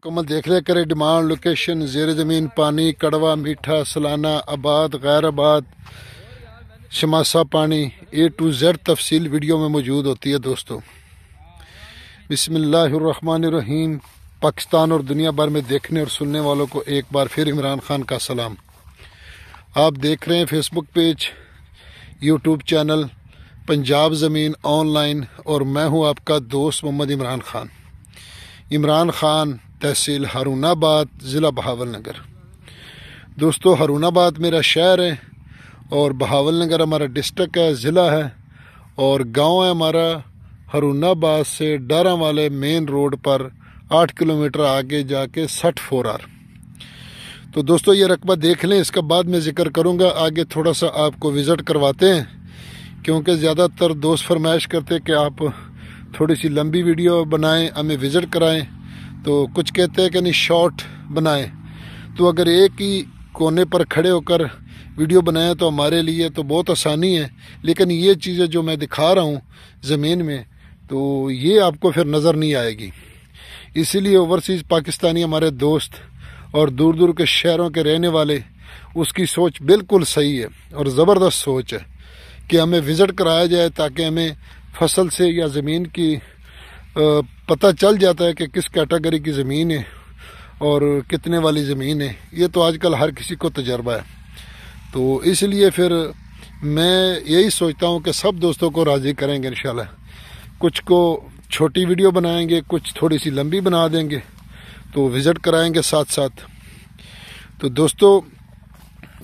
मुकम्मल देख लिया करें। डिमांड, लोकेशन, ज़ेर ज़मीन पानी, कड़वा, मीठा, सलाना, आबाद, गैर आबाद, शमासा पानी, A to Z तफसील वीडियो में मौजूद होती है दोस्तों। बिस्मिल्लाहिर्रहमानिर्रहीम। पाकिस्तान और दुनिया भर में देखने और सुनने वालों को एक बार फिर इमरान खान का सलाम। आप देख रहे हैं Facebook page, YouTube channel Punjab ज़मीन ऑनलाइन, और मैं हूं आपका दोस्त मोहम्मद इमरान खान। इमरान खान, तहसील हारूनाबाद, ज़िला बहावल नगर। दोस्तों, हारूनाबाद मेरा शहर है और बहावल नगर हमारा डिस्ट्रिक्ट है, ज़िला है, और गांव है हमारा हारूनाबाद से डारा वाले मेन रोड पर 8 किलोमीटर आगे जाके 64R। तो दोस्तों ये रकबा देख लें, इसका बाद में ज़िक्र करूंगा। आगे थोड़ा सा आपको विज़िट करवाते हैं, क्योंकि ज़्यादातर दोस्त फरमाइश करते कि आप थोड़ी सी लंबी वीडियो बनाएं, हमें विज़िट कराएं। तो कुछ कहते हैं कि नहीं शॉर्ट बनाएं। तो अगर एक ही कोने पर खड़े होकर वीडियो बनाएं तो हमारे लिए तो बहुत आसानी है, लेकिन ये चीज़ें जो मैं दिखा रहा हूँ ज़मीन में, तो ये आपको फिर नज़र नहीं आएगी। इसीलिए ओवरसीज़ पाकिस्तानी हमारे दोस्त और दूर दूर के शहरों के रहने वाले, उसकी सोच बिल्कुल सही है और ज़बरदस्त सोच है कि हमें विज़िट कराया जाए, ताकि हमें फसल से या ज़मीन की पता चल जाता है कि किस कैटेगरी की ज़मीन है और कितने वाली ज़मीन है। ये तो आजकल हर किसी को तजर्बा है। तो इसलिए फिर मैं यही सोचता हूँ कि सब दोस्तों को राज़ी करेंगे इंशाल्लाह। कुछ को छोटी वीडियो बनाएंगे, कुछ थोड़ी सी लंबी बना देंगे, तो विज़िट कराएंगे साथ साथ। तो दोस्तों,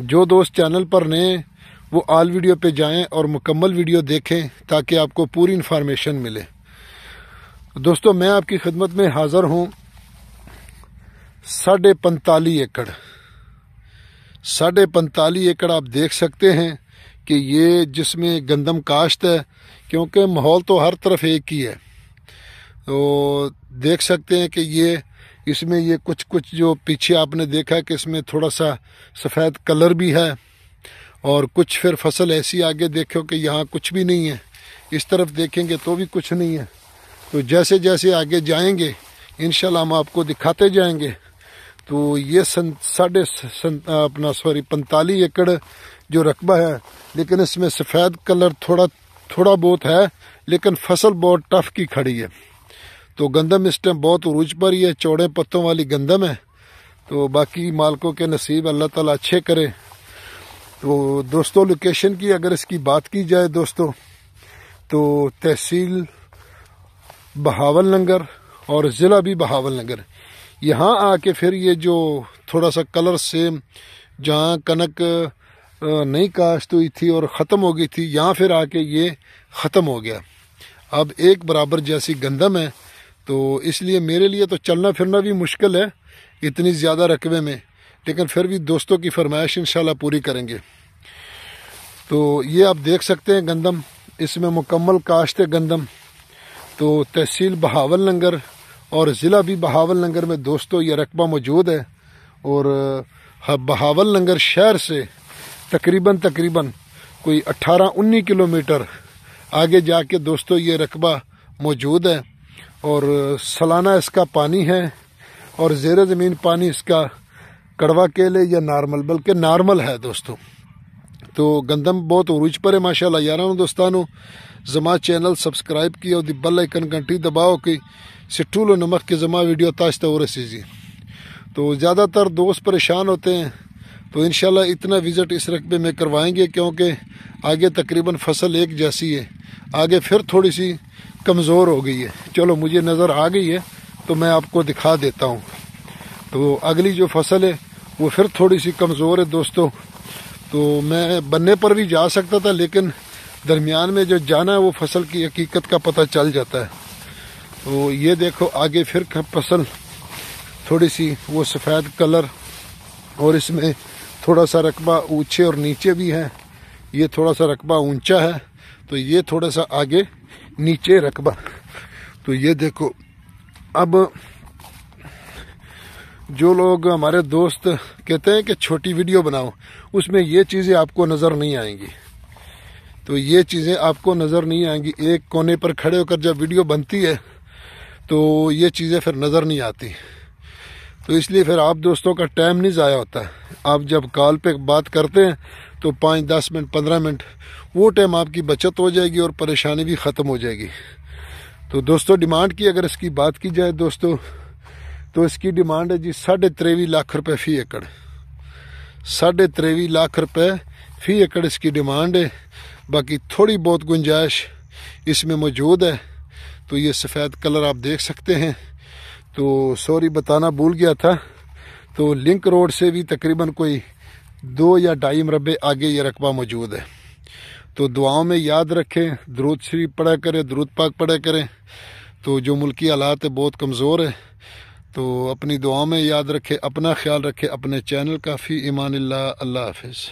जो दोस्त चैनल पर नए, वो आल वीडियो पे जाएं और मुकम्मल वीडियो देखें, ताकि आपको पूरी इन्फॉर्मेशन मिले। दोस्तों, मैं आपकी खिदमत में हाज़िर हूँ 45.5 एकड़। 45.5 एकड़ आप देख सकते हैं कि ये जिसमें गंदम काश्त है, क्योंकि माहौल तो हर तरफ एक ही है। तो देख सकते हैं कि ये इसमें ये कुछ जो पीछे आपने देखा है कि इसमें थोड़ा सा सफ़ेद कलर भी है, और कुछ फिर फसल ऐसी आगे देखो कि यहाँ कुछ भी नहीं है, इस तरफ देखेंगे तो भी कुछ नहीं है। तो जैसे जैसे आगे जाएंगे इंशाल्लाह हम आपको दिखाते जाएंगे। तो ये 45 एकड़ जो रकबा है, लेकिन इसमें सफ़ेद कलर थोड़ा बहुत है, लेकिन फसल बहुत टफ की खड़ी है। तो गंदम इस टाइम बहुत उरूज पर ही है, चौड़े पत्तों वाली गंदम है। तो बाकी मालकों के नसीब अल्लाह ताला अच्छे करे। तो दोस्तों, लोकेशन की अगर इसकी बात की जाए दोस्तों, तो तहसील बहावल नगर और ज़िला भी बहावल नगर। यहाँ आके फिर ये जो थोड़ा सा कलर सेम, जहाँ कनक नई काश्त हुई थी और ख़त्म हो गई थी, यहाँ फिर आके ये ख़त्म हो गया। अब एक बराबर जैसी गंदम है, तो इसलिए मेरे लिए तो चलना फिरना भी मुश्किल है इतनी ज़्यादा रकबे में, लेकिन फिर भी दोस्तों की फरमाइश इंशाल्लाह पूरी करेंगे। तो ये आप देख सकते हैं गंदम, इसमें मुकम्मल काश्त है गंदम। तो तहसील बहावल नगर और ज़िला भी बहावल नगर में दोस्तों ये रकबा मौजूद है, और बहावल नगर शहर से तकरीबन कोई 18-19 किलोमीटर आगे जाके दोस्तों ये रकबा मौजूद है। और सालाना इसका पानी है, और ज़ेर ज़मीन पानी इसका कड़वा केले या नॉर्मल, बल्कि नॉर्मल है दोस्तों। तो गंदम बहुत उरूज पर है माशाल्लाह। यारानो दोस्तानो, जमा चैनल सब्सक्राइब किया और बेल आइकन घंटी दबाओ कि सिट्ठूलो नमक के जमा वीडियो ताश्ता हो रसीजी। तो ज़्यादातर दोस्त परेशान होते हैं, तो इंशाल्लाह इतना विज़िट इस रकबे में करवाएंगे, क्योंकि आगे तकरीबन फसल एक जैसी है, आगे फिर थोड़ी सी कमज़ोर हो गई है। चलो मुझे नज़र आ गई है तो मैं आपको दिखा देता हूँ। तो अगली जो फसल है वो फिर थोड़ी सी कमज़ोर है दोस्तों। तो मैं बनने पर भी जा सकता था, लेकिन दरमियान में जो जाना है वो फसल की हकीकत का पता चल जाता है। तो ये देखो आगे फिर फसल थोड़ी सी वो सफ़ेद कलर, और इसमें थोड़ा सा रकबा ऊंचे और नीचे भी है। ये थोड़ा सा रकबा ऊंचा है, तो ये थोड़ा सा आगे नीचे रकबा। तो ये देखो, अब जो लोग हमारे दोस्त कहते हैं कि छोटी वीडियो बनाओ, उसमें ये चीज़ें आपको नज़र नहीं आएंगी। तो ये चीज़ें आपको नज़र नहीं आएंगी। एक कोने पर खड़े होकर जब वीडियो बनती है तो ये चीज़ें फिर नज़र नहीं आती। تو اس لیے پھر آپ دوستوں کا ٹائم نہیں ضائع ہوتا ہے. آپ جب کال پہ بات کرتے ہیں تو 5 10 منٹ 15 منٹ وہ ٹائم آپ کی بچت ہو جائے گی اور پریشانی بھی ختم ہو جائے گی. تو دوستو ڈیمانڈ کی اگر اس کی بات کی جائے دوستو تو اس کی ڈیمانڈ ہے جی 23.5 لاکھ روپے فی ایکڑ. 23.5 لاکھ روپے فی ایکڑ اس کی ڈیمانڈ ہے. باقی تھوڑی بہت گنجائش اس میں موجود ہے. تو یہ سفید کلر آپ دیکھ سکتے ہیں. تو سوری بتانا بھول گیا تھا، تو لنک روڈ سے بھی تقریباً کوئی 2 یا 2.5 مربے آگے یہ رقبہ موجود ہے. تو دعاؤں میں یاد رکھیں، درود شریف پڑھا کریں، درود پاک پڑھا کریں. تو جو ملکی حالات ہے بہت کمزور ہے، تو اپنی دعاؤں میں یاد رکھیں، اپنا خیال رکھیں. اپنے چینل کا فی امان اللہ. اللہ حافظ.